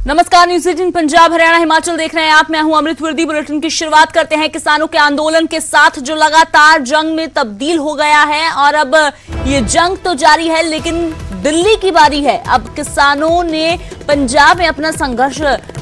नमस्कार, न्यूज़ 18 पंजाब हरियाणा हिमाचल देख रहे हैं आप। मैं हूं अमृत वर्दी। बुलेटिन की शुरुआत करते हैं किसानों के आंदोलन के साथ, जो लगातार जंग में तब्दील हो गया है। और अब ये जंग तो जारी है, लेकिन दिल्ली की बारी है। अब किसानों ने पंजाब में अपना संघर्ष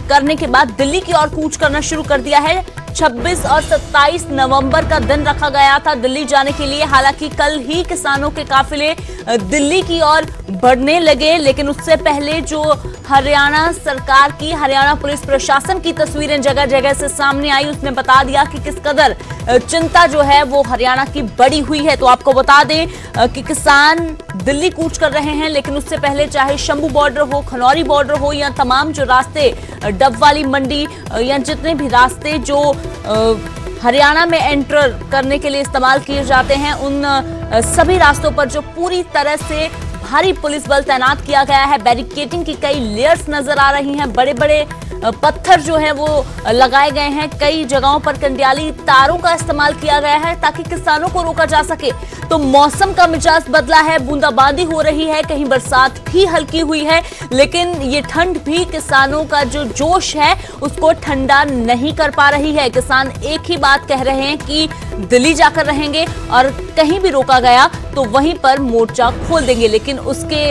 करने के बाद दिल्ली की ओर कूच करना शुरू कर दिया है। 26 और 27 नवंबर का दिन रखा गया था दिल्ली जाने के लिए। हालांकि कल ही किसानों के काफिले दिल्ली की ओर बढ़ने लगे, लेकिन उससे पहले जो हरियाणा सरकार की, हरियाणा पुलिस प्रशासन की तस्वीरें जगह जगह से सामने आई, उसने बता दिया कि किस कदर चिंता जो है वो हरियाणा की बड़ी हुई है। तो आपको बता दें कि किसान दिल्ली कूच कर रहे हैं, लेकिन उससे पहले चाहे शंभू बॉर्डर हो, खनौरी बॉर्डर हो, या तमाम जो रास्ते डब वाली मंडी या जितने भी रास्ते जो हरियाणा में एंटर करने के लिए इस्तेमाल किए जाते हैं, उन सभी रास्तों पर जो पूरी तरह से भारी पुलिस बल तैनात किया गया है। बैरिकेडिंग की कई लेयर्स नजर आ रही हैं, बड़े बड़े पत्थर जो है वो लगाए गए हैं। कई जगहों पर कंडियाली तारों का इस्तेमाल किया गया है ताकि किसानों को रोका जा सके। तो मौसम का मिजाज बदला है, बूंदाबांदी हो रही है, कहीं बरसात भी हल्की हुई है, लेकिन ये ठंड भी किसानों का जो जोश है उसको ठंडा नहीं कर पा रही है। किसान एक ही बात कह रहे हैं कि दिल्ली जाकर रहेंगे और कहीं भी रोका गया तो वहीं पर मोर्चा खोल देंगे। लेकिन उसके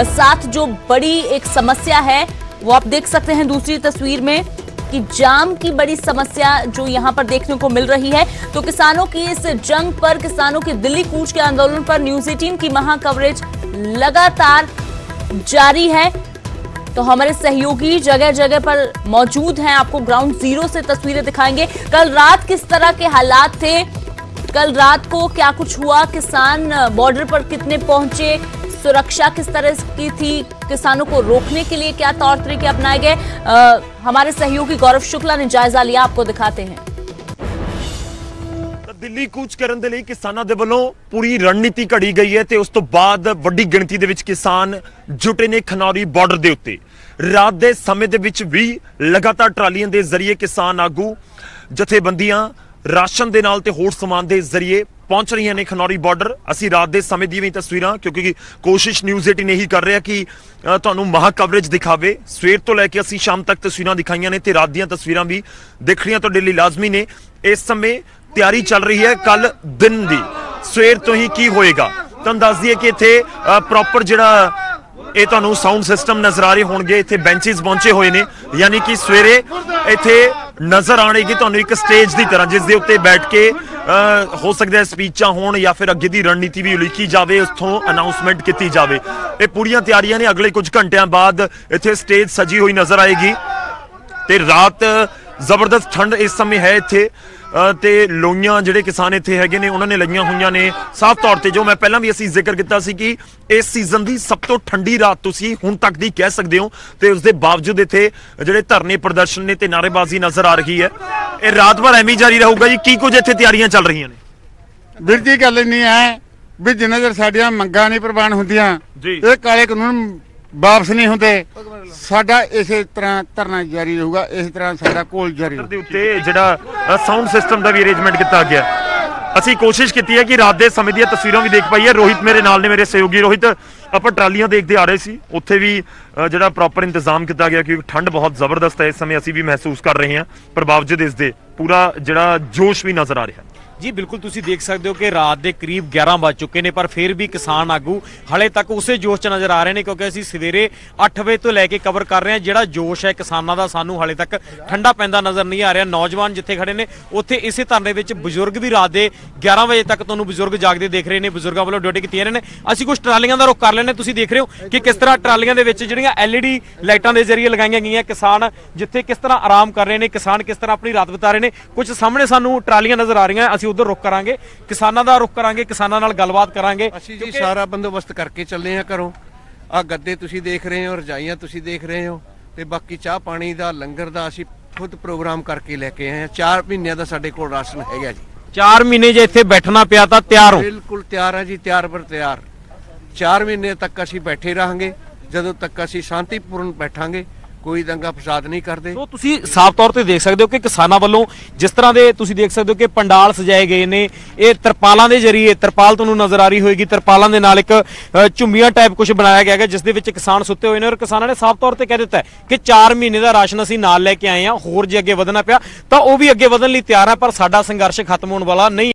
साथ जो बड़ी एक समस्या है वो आप देख सकते हैं दूसरी तस्वीर में कि जाम की बड़ी समस्या जो यहां पर देखने को मिल रही है। तो किसानों की इस जंग पर, किसानों की दिल्ली कूच के आंदोलन पर न्यूज़ 18 की महा कवरेज लगातार जारी है। तो हमारे सहयोगी जगह जगह पर मौजूद हैं, आपको ग्राउंड जीरो से तस्वीरें दिखाएंगे। कल रात किस तरह के हालात थे, कल रात को क्या कुछ हुआ, किसान बॉर्डर पर कितने पहुंचे, सुरक्षा किस तरह की थी, किसानों को रोकने के लिए क्या तौर तरीके अपनाए गए, हमारे सहयोगी गौरव शुक्ला ने जायजा लिया। आपको दिखाते हैं। दिल्ली कूच ਕਰਨ ਦੇ ਲਈ ਕਿਸਾਨਾਂ ਦੇ ਵੱਲੋਂ ਪੂਰੀ ਰਣਨੀਤੀ ਘੜੀ ਗਈ ਹੈ ਤੇ ਉਸ ਤੋਂ ਬਾਅਦ ਵੱਡੀ ਗਿਣਤੀ ਦੇ ਵਿੱਚ ਕਿਸਾਨ ਜੁਟੇ ਨੇ ਖਨੌਰੀ ਬਾਰਡਰ ਦੇ ਉੱਤੇ। ਰਾਤ ਦੇ ਸਮੇਂ ਦੇ ਵਿੱਚ ਵੀ ਲਗਾਤਾਰ ਟਰਾਲੀਆਂ ਦੇ ਜ਼ਰੀਏ ਕਿਸਾਨ ਆਗੂ, ਜਥੇਬੰਦੀਆਂ ਰਾਸ਼ਨ ਦੇ ਨਾਲ ਤੇ ਹੋਰ ਸਮਾਨ ਦੇ ਜ਼ਰੀਏ पहुंच रही ने खनौरी बॉर्डर। असी रात के समय दी भी तस्वीर, क्योंकि कोशिश न्यूज़ 18 यही कर रहे हैं कि तुहानू महा कवरेज दिखावे। सवेर तो लैके असी शाम तक तस्वीर दिखाई ने ते रात दी तस्वीर भी देखनियां तुहाडे लई लाजमी ने। इस समय तैयारी चल रही है कल दिन दी, सवेर तो ही की होएगा। तुहानू दस दईए कि इत्थे प्रॉपर जिहड़ा ਇਹ ਤੁਹਾਨੂੰ ਸਾਊਂਡ ਸਿਸਟਮ ਨਜ਼ਰ ਆ ਰਹੇ ਹੋਣਗੇ। ਇੱਥੇ ਬੈਂਚਸ ਪਹੁੰਚੇ ਹੋਏ ਨੇ, ਯਾਨੀ ਕਿ ਸਵੇਰੇ ਇੱਥੇ ਨਜ਼ਰ ਆਣੇਗੀ ਤੁਹਾਨੂੰ ਇੱਕ ਸਟੇਜ ਦੀ ਤਰ੍ਹਾਂ, ਜਿਸ ਦੇ ਉੱਤੇ ਬੈਠ ਕੇ ਹੋ ਸਕਦਾ ਹੈ ਸਪੀਚਾਂ ਹੋਣ ਜਾਂ ਫਿਰ ਅੱਗੇ ਦੀ ਰਣਨੀਤੀ ਵੀ ਉਲੀਕੀ ਜਾਵੇ, ਉੱਥੋਂ ਅਨਾਉਂਸਮੈਂਟ ਕੀਤੀ ਜਾਵੇ। ਇਹ ਪੂਰੀਆਂ ਤਿਆਰੀਆਂ ਨੇ। ਅਗਲੇ ਕੁਝ ਘੰਟਿਆਂ ਬਾਅਦ ਇੱਥੇ ਸਟੇਜ ਸਜੀ ਹੋਈ ਨਜ਼ਰ ਆਏਗੀ ਤੇ ਰਾਤ ਜ਼ਬਰਦਸਤ ਠੰਡ ਇਸ ਸਮੇਂ ਹੈ ਇੱਥੇ। ਤੇ ਲੋਈਆਂ ਜਿਹੜੇ ਕਿਸਾਨ ਇੱਥੇ ਹੈਗੇ ਨੇ ਉਹਨਾਂ ਨੇ ਲਈਆਂ ਹੋਈਆਂ ਨੇ ਸਾਫ਼ ਤੌਰ ਤੇ। ਜੋ ਮੈਂ ਪਹਿਲਾਂ ਵੀ ਅਸੀਂ ਜ਼ਿਕਰ ਕੀਤਾ ਸੀ ਕਿ ਇਸ ਸੀਜ਼ਨ ਦੀ ਸਭ ਤੋਂ ਠੰਡੀ ਰਾਤ ਤੁਸੀਂ ਹੁਣ ਤੱਕ ਦੀ ਕਹਿ ਸਕਦੇ ਹੋ, ਤੇ ਉਸ ਦੇ ਬਾਵਜੂਦ ਇੱਥੇ ਜਿਹੜੇ ਧਰਨੇ ਪ੍ਰਦਰਸ਼ਨ ਨੇ ਤੇ ਨਾਅਰੇਬਾਜ਼ੀ ਨਜ਼ਰ ਆ ਰਹੀ ਹੈ। ਇਹ ਰਾਤ ਭਰ ਐਵੇਂ ਜਾਰੀ ਰਹੂਗਾ ਜੀ। ਕੀ ਕੁਝ ਇੱਥੇ ਤਿਆਰੀਆਂ ਚੱਲ ਰਹੀਆਂ ਨੇ? ਵੀਰ ਜੀ ਗੱਲ ਨਹੀਂ ਹੈ ਵੀ ਜਿੰਨਾ ਚਿਰ ਸਾਡੀਆਂ ਮੰਗਾਂ ਨਹੀਂ ਪ੍ਰਵਾਨ ਹੁੰਦੀਆਂ, ਇਹ ਕਾਲੇ ਕਾਨੂੰਨ ਵਾਪਸ नहीं होते, साडा इस तरह धरना जारी रहूगा। इस तरह साडा कोल जारी ਦੇ ਉੱਤੇ ਜਿਹੜਾ ਸਾਊਂਡ ਸਿਸਟਮ ਦਾ ਵੀ ਅਰੇਂਜਮੈਂਟ ਕੀਤਾ ਗਿਆ। ਅਸੀਂ ਕੋਸ਼ਿਸ਼ ਕੀਤੀ ਹੈ ਕਿ ਰਾਤ ਦੇ ਸਮੇਂ ਦੀਆਂ ਤਸਵੀਰਾਂ ਵੀ ਦੇਖ ਪਾਈਏ। ਰੋਹਿਤ ਮੇਰੇ ਨਾਲ ਨੇ, ਮੇਰੇ ਸਹਿਯੋਗੀ। ਰੋਹਿਤ, ਆਪਾਂ ਟਰਾਲੀਆਂ ਦੇਖਦੇ ਆ ਰਹੇ ਸੀ, ਉੱਥੇ ਵੀ ਜਿਹੜਾ ਪ੍ਰੋਪਰ ਇੰਤਜ਼ਾਮ ਕੀਤਾ ਗਿਆ, ਕਿਉਂਕਿ ਠੰਡ ਬਹੁਤ ਜ਼ਬਰਦਸਤ ਹੈ ਇਸ ਸਮੇਂ, ਅਸੀਂ ਵੀ ਮਹਿਸੂਸ ਕਰ ਰਹੇ ਹਾਂ। ਪਰ ਬਾਵਜੂਦ ਇਸ ਦੇ ਪੂਰਾ ਜਿਹੜਾ ਜੋਸ਼ ਵੀ ਨਜ਼ਰ ਆ ਰਿਹਾ। जी बिल्कुल तुसी देख सकते हो कि रात के करीब 11 बज चुके हैं, पर फिर भी किसान आगू हले तक उसे जोश च नज़र आ रहे हैं, क्योंकि असीं सवेरे 8 बजे तो लैके कवर कर रहे हैं। जिहड़ा जोश है किसानां दा सानू हले तक ठंडा पैंदा नज़र नहीं आ रहा। नौजवान जिथे खड़े ने उत्थे इसे धरने विच बजुर्ग भी रात के 11 बजे तक तुहानू बजुर्ग जागदे देख रहे हैं। बजुर्गों वालों ड्यूटी कीती ने। असीं कुछ ट्रालियां दा रुख कर लैने। तुसीं देख रहे हो कि किस तरह ट्रालियां दे विच जिहड़ियां LED लाइटां दे जरिए लगाईयां गईयां। किसान जिथे किस तरह आराम कर रहे हैं, किसान किस तरह अपनी रात बिता रहे हैं। कुछ सामने सानू ट्रालियां नज़र आ रही हैं, असीं उधर रुख करांगे, किसानां दा रुख करांगे, किसानां नाल गलबात करांगे। ਅਸੀਂ ਜੀ ਸਾਰਾ ਬੰਦੋਬਸਤ ਕਰਕੇ ਚੱਲੇ ਆ ਘਰੋਂ। ਆ ਗੱਦੇ ਤੁਸੀਂ ਦੇਖ ਰਹੇ ਹੋ, ਰਜਾਈਆਂ ਤੁਸੀਂ ਦੇਖ ਰਹੇ ਹੋ, ਤੇ ਬਾਕੀ ਚਾਹ ਪਾਣੀ ਦਾ, ਲੰਗਰ ਦਾ ਅਸੀਂ ਖੁਦ ਪ੍ਰੋਗਰਾਮ ਕਰਕੇ ਲੈ ਕੇ ਆਏ ਆ। 4 ਮਹੀਨਿਆਂ ਦਾ ਸਾਡੇ ਕੋਲ ਰਾਸ਼ਨ ਹੈਗਾ ਜੀ। 4 ਮਹੀਨੇ ਜੇ ਇੱਥੇ ਬੈਠਣਾ ਪਿਆ ਤਾਂ ਤਿਆਰ ਹੋ? ਬਿਲਕੁਲ ਤਿਆਰ ਆ ਜੀ, ਤਿਆਰ ਪਰ ਤਿਆਰ। 4 ਮਹੀਨੇ ਤੱਕ ਅਸੀਂ ਬੈਠੇ ਰਹਾਂਗੇ, ਜਦੋਂ ਤੱਕ ਅਸੀਂ ਸ਼ਾਂਤੀਪੂਰਨ ਬੈਠਾਂਗੇ। ਕੋਈ ਦੰਗਾ ਫਸਾਦ ਨਹੀਂ ਕਰਦੇ। ਸੋ ਤੁਸੀਂ ਸਾਫ਼ ਤੌਰ ਤੇ ਦੇਖ ਸਕਦੇ ਹੋ ਕਿ ਕਿਸਾਨਾਂ ਵੱਲੋਂ ਜਿਸ ਤਰ੍ਹਾਂ ਦੇ ਤੁਸੀਂ ਦੇਖ ਸਕਦੇ ਹੋ ਕਿ ਪੰਡਾਲ ਸਜਾਏ ਗਏ ਨੇ, ਇਹ ਤਰਪਾਲਾਂ ਦੇ ਜ਼ਰੀਏ, ਤਰਪਾਲ ਤੁਹਾਨੂੰ ਨਜ਼ਰ ਆ ਰਹੀ ਹੋਏਗੀ, ਤਰਪਾਲਾਂ ਦੇ ਨਾਲ ਇੱਕ ਝੁੰਮੀਆਂ ਟਾਈਪ ਕੁਝ ਬਣਾਇਆ ਗਿਆ ਹੈ ਜਿਸ ਦੇ ਵਿੱਚ ਕਿਸਾਨ ਸੁੱਤੇ ਹੋਏ ਨੇ ਔਰ ਕਿਸਾਨਾਂ ਨੇ ਸਾਫ਼ ਤੌਰ ਤੇ ਕਹਿ ਦਿੱਤਾ ਕਿ 4 ਮਹੀਨੇ ਦਾ ਰਾਸ਼ਨ ਅਸੀਂ ਨਾਲ ਲੈ ਕੇ ਆਏ ਹਾਂ, ਹੋਰ ਜੇ ਅੱਗੇ ਵਧਣਾ ਪਿਆ ਤਾਂ ਉਹ ਵੀ ਅੱਗੇ ਵਧਣ ਲਈ ਤਿਆਰ ਹੈ, ਪਰ ਸਾਡਾ ਸੰਘਰਸ਼ ਖਤਮ ਹੋਣ ਵਾਲਾ ਨਹੀਂ।